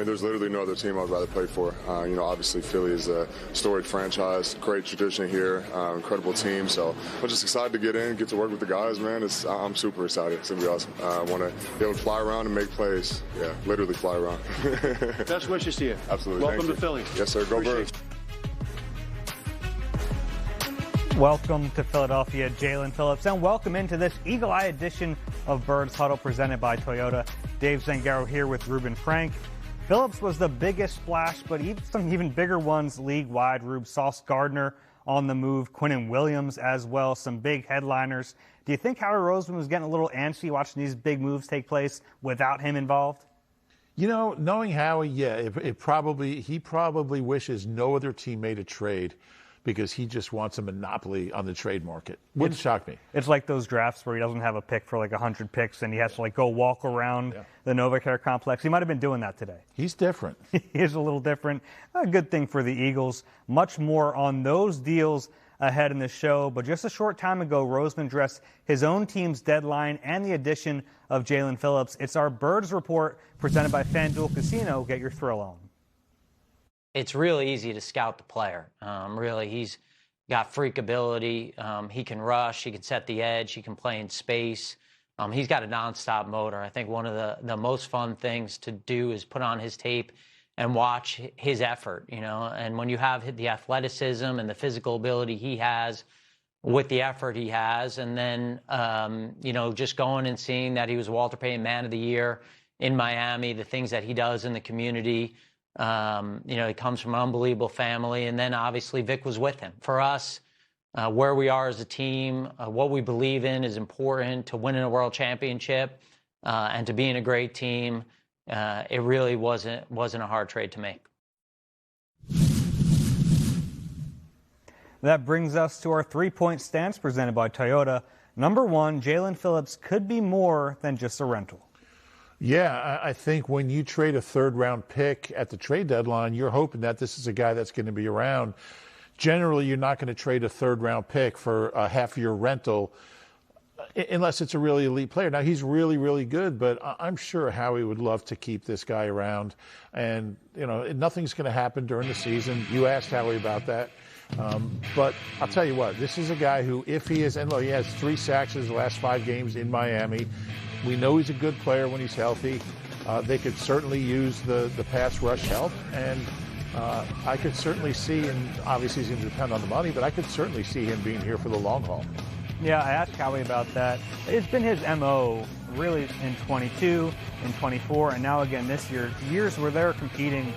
mean, there's literally no other team I'd rather play for. Obviously Philly is a storied franchise, great tradition here, incredible team. So I'm just excited to get in, get to work with the guys, man. I'm super excited. It's going to be awesome. I want to be able to fly around and make plays. Yeah, literally fly around. Best wishes to you. Absolutely. Welcome to Philly. Yes, sir. Go Birds. Welcome to Philadelphia, Jaelan Phillips, and welcome into this Eagle Eye edition of Birds Huddle presented by Toyota. Dave Zangaro here with Ruben Frank. Phillips was the biggest splash, but some even bigger ones league-wide. Rube, Sauce Gardner on the move, Quinnen Williams as well, some big headliners. Do you think Howie Roseman was getting a little antsy watching these big moves take place without him involved? You know, knowing Howie, yeah, he probably wishes no other team made a trade, because he just wants a monopoly on the trade market. Wouldn't shock me. It's like those drafts where he doesn't have a pick for like 100 picks and he has to go walk around the NovaCare complex. He might have been doing that today. He's different. He is a little different. A good thing for the Eagles. Much more on those deals ahead in the show. But just a short time ago, Roseman addressed his own team's deadline and the addition of Jaelan Phillips. It's our Birds Report presented by FanDuel Casino. Get your thrill on. It's really easy to scout the player. Really, he's got freak ability. He can rush. He can set the edge. He can play in space. He's got a nonstop motor. I think one of the most fun things to do is put on his tape and watch his effort, And when you have the athleticism and the physical ability he has with the effort he has, and then, just going and seeing that he was Walter Payton Man of the Year in Miami, the things that he does in the community. He comes from an unbelievable family, and then obviously Vic was with him. For us, where we are as a team, what we believe in is important to winning a world championship and to being a great team. It really wasn't a hard trade to make. That brings us to our 3-point stance presented by Toyota. Number one, Jaelan Phillips could be more than just a rental. Yeah, I think when you trade a third-round pick at the trade deadline, you're hoping that this is a guy that's going to be around. Generally, you're not going to trade a third-round pick for a half-year rental unless it's a really elite player. Now, he's really, really good, but I'm sure Howie would love to keep this guy around. And, nothing's going to happen during the season. You asked Howie about that. But I'll tell you what, this is a guy who, if he is, and look, he has 3 sacks in his last 5 games in Miami. We know he's a good player when he's healthy. They could certainly use the pass rush help, and I could certainly see, and obviously he's going to depend on the money, but I could certainly see him being here for the long haul. Yeah, I asked Howie about that. It's been his MO really in 22, in 24, and now again this year. Years where they're competing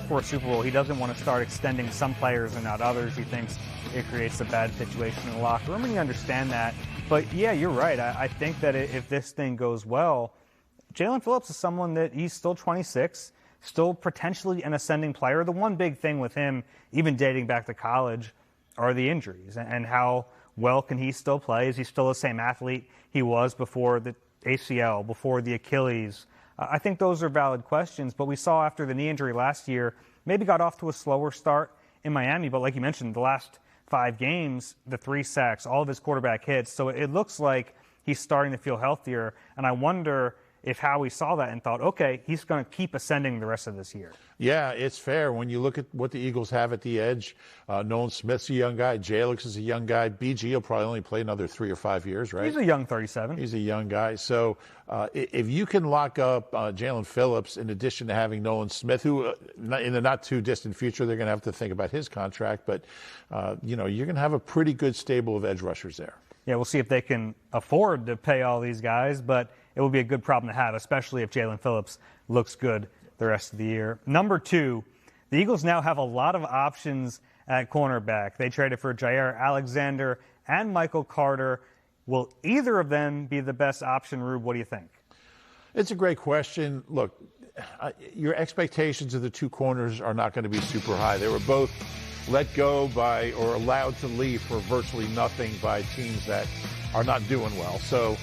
for a Super Bowl, he doesn't want to start extending some players and not others. He thinks it creates a bad situation in the locker room, and you understand that. But yeah, you're right. I think that if this thing goes well, Jaelan Phillips is someone that he's still 26, still potentially an ascending player. The one big thing with him, even dating back to college, are the injuries and how well can he still play? Is he still the same athlete he was before the ACL, before the Achilles? I think those are valid questions, but we saw after the knee injury last year, maybe got off to a slower start in Miami, but like you mentioned, the last 5 games, the 3 sacks, all of his quarterback hits. So it looks like he's starting to feel healthier. And I wonder if Howie saw that and thought, okay, he's going to keep ascending the rest of this year. Yeah, it's fair. When you look at what the Eagles have at the edge, Nolan Smith's a young guy. Jaelan is a young guy. BG will probably only play another 3 or 5 years, right? He's a young 37. He's a young guy. So if you can lock up Jaelan Phillips in addition to having Nolan Smith, who in the not too distant future, they're going to have to think about his contract. But, you're going to have a pretty good stable of edge rushers there. Yeah, we'll see if they can afford to pay all these guys, but it will be a good problem to have, especially if Jaelan Phillips looks good the rest of the year. Number 2, the Eagles now have a lot of options at cornerback. They traded for Jair Alexander and Michael Carter. Will either of them be the best option, Rube? What do you think? It's a great question. Look, your expectations of the 2 corners are not going to be super high. They were both let go by or allowed to leave for virtually nothing by teams that are not doing well. So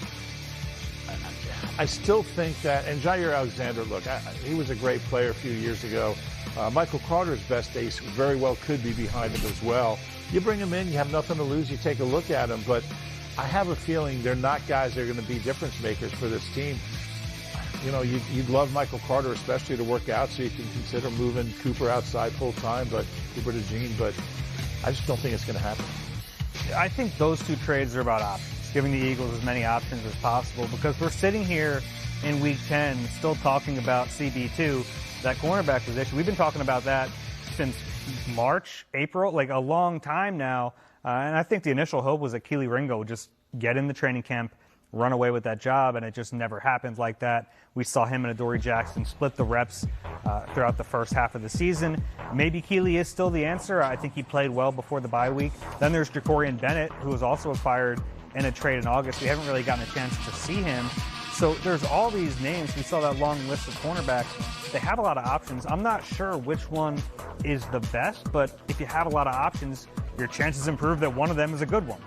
I still think that, and Jair Alexander, look, he was a great player a few years ago. Michael Carter's best days very well could be behind him as well. You bring him in, you have nothing to lose, you take a look at him, but I have a feeling they're not guys that are going to be difference makers for this team. you'd love Michael Carter especially to work out, so you can consider moving Cooper outside full time, but Cooper to Gene, but I just don't think it's going to happen. I think those two trades are about options, giving the Eagles as many options as possible, because we're sitting here in Week 10 still talking about CB2, that cornerback position. We've been talking about that since March, April, like a long time now. And I think the initial hope was that Kelee Ringo would just get in the training camp, run away with that job, and it just never happened like that. We saw him and Adoree Jackson split the reps throughout the first half of the season. Maybe Kelee is still the answer. I think he played well before the bye week. Then there's Jacorian Bennett, who was also acquired in a trade in August. We haven't really gotten a chance to see him. So there's all these names. We saw that long list of cornerbacks. They have a lot of options. I'm not sure which one is the best, but if you have a lot of options, your chances improve that one of them is a good one.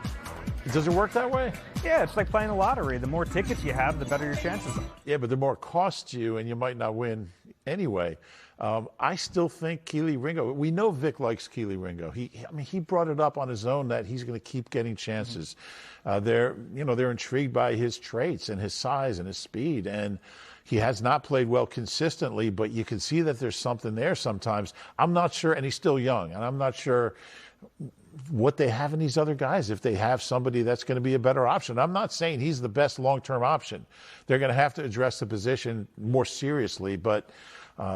Does it work that way? Yeah, it's like playing the lottery. The more tickets you have, the better your chances are. Yeah, but the more it costs you, and you might not win anyway. I still think Kelee Ringo. We know Vic likes Kelee Ringo. He brought it up on his own that he's going to keep getting chances. They're intrigued by his traits and his size and his speed, and he has not played well consistently. But you can see that there's something there sometimes. I'm not sure, and he's still young, and I'm not sure what they have in these other guys, if they have somebody that's going to be a better option. I'm not saying he's the best long-term option. They're going to have to address the position more seriously, but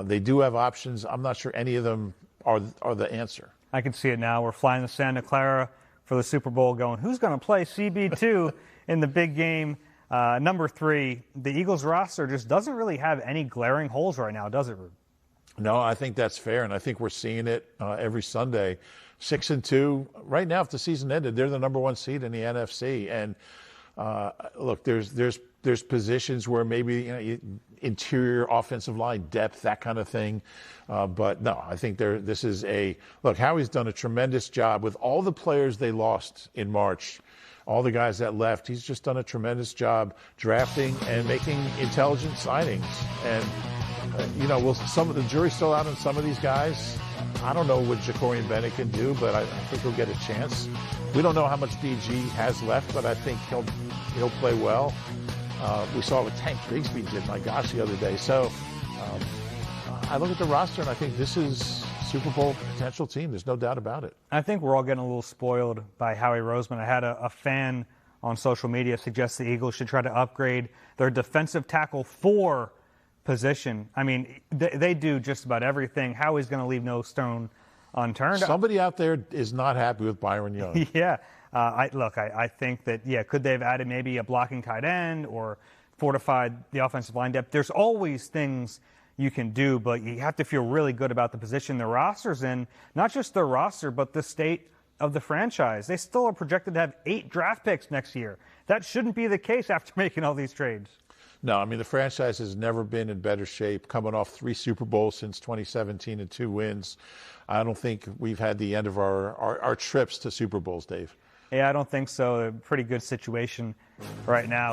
they do have options. I'm not sure any of them are the answer. I can see it now. We're flying to Santa Clara for the Super Bowl going, who's going to play CB2 in the big game? Number 3, the Eagles roster just doesn't really have any glaring holes right now, does it, Rube? No, I think that's fair, and I think we're seeing it every Sunday. 6-2. Right now, if the season ended, they're the number 1 seed in the NFC. And look, there's positions where maybe interior offensive line depth, that kind of thing. But no, I think this is look. Howie's done a tremendous job with all the players they lost in March. All the guys that left, he's just done a tremendous job drafting and making intelligent signings. And some of the jury's still out on some of these guys. I don't know what Jacorian Bennett can do, but I think he'll get a chance. We don't know how much BG has left, but I think he'll play well. We saw what Tank Bigsby did, my gosh, the other day. So I look at the roster, and I think this is Super Bowl potential team. There's no doubt about it. I think we're all getting a little spoiled by Howie Roseman. I had a fan on social media suggest the Eagles should try to upgrade their defensive tackle 4 position. I mean, they do just about everything. Howie's going to leave no stone unturned. Somebody out there is not happy with Byron Young. Yeah. I think that, could they have added maybe a blocking tight end or fortified the offensive line depth? There's always things you can do, but you have to feel really good about the position their roster's in. Not just their roster, but the state of the franchise. They still are projected to have 8 draft picks next year. That shouldn't be the case after making all these trades. No, I mean, the franchise has never been in better shape, coming off 3 Super Bowls since 2017 and 2 wins. I don't think we've had the end of our trips to Super Bowls, Dave. Yeah, I don't think so. A pretty good situation right now.